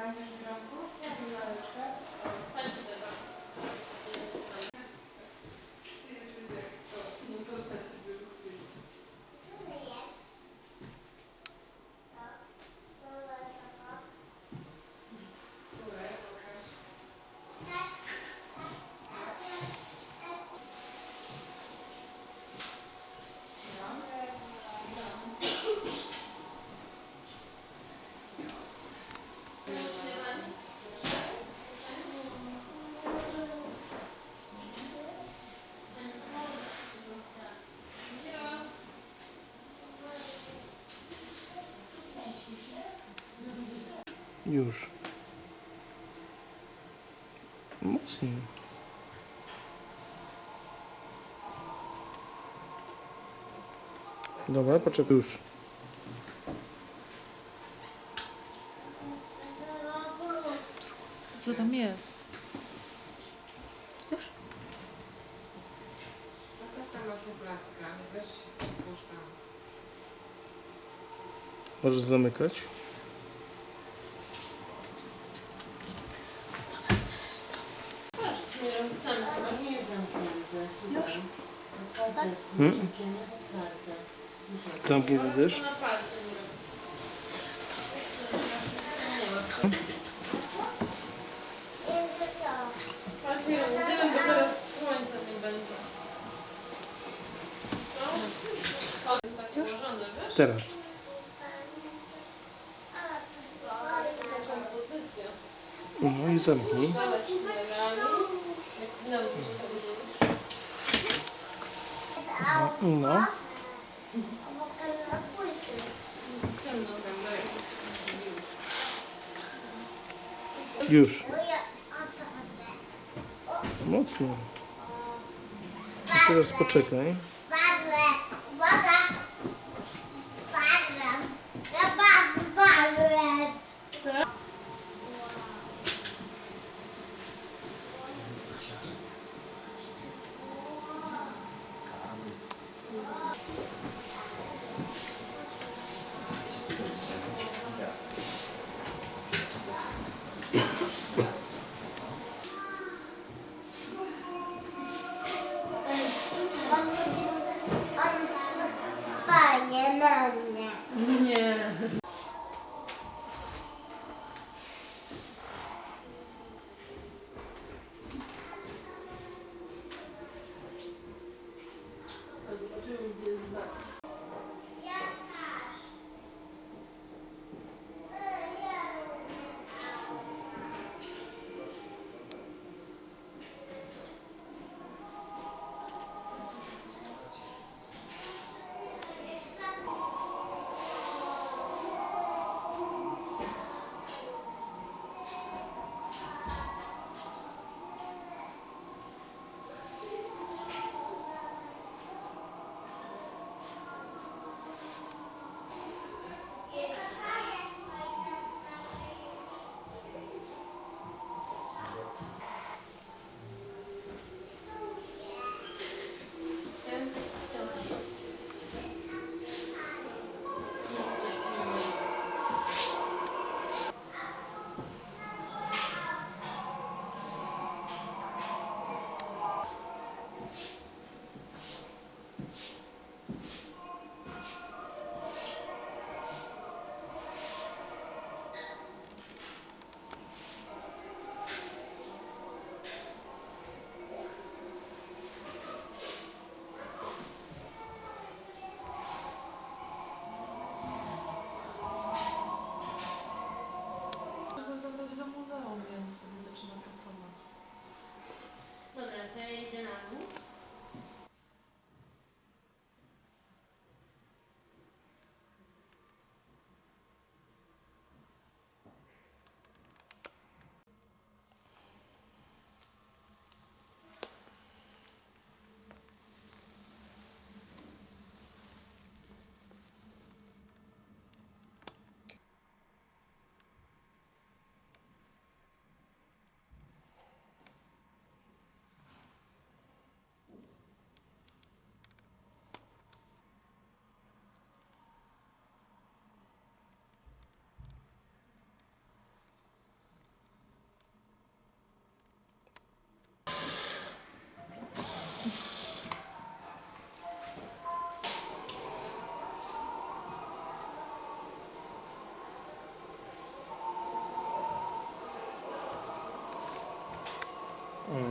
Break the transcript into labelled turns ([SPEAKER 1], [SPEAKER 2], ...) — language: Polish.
[SPEAKER 1] zamkniesz w bramku? Laleczkę?
[SPEAKER 2] Stań tutaj bardzo.
[SPEAKER 1] Ty jesteś jak to, nie można ciebie uchwycić. Które? Pokaż.
[SPEAKER 3] Już. Mocniej. Dobra, poczekaj już.
[SPEAKER 2] Co tam jest? Już?
[SPEAKER 1] Taka sama szufladka. Weź otwórz tam.
[SPEAKER 3] Możesz zamykać.
[SPEAKER 1] To nie jest zamknięte.
[SPEAKER 2] Już?
[SPEAKER 1] Otwarte jest.
[SPEAKER 3] Hmm?
[SPEAKER 1] Otwarte.
[SPEAKER 3] Zamknięty też.
[SPEAKER 2] Na palce nie robię. Patrz mi idziemy, bo zaraz słońca nie będzie. Co? O, jest tak ułożone, wiesz?
[SPEAKER 3] Teraz.
[SPEAKER 2] Kompozycja.
[SPEAKER 3] No i zamknij.
[SPEAKER 2] Dalej się mineralnie. Jak nam sobie
[SPEAKER 3] No.
[SPEAKER 2] ciemno.
[SPEAKER 3] Już. Mocno. I teraz poczekaj.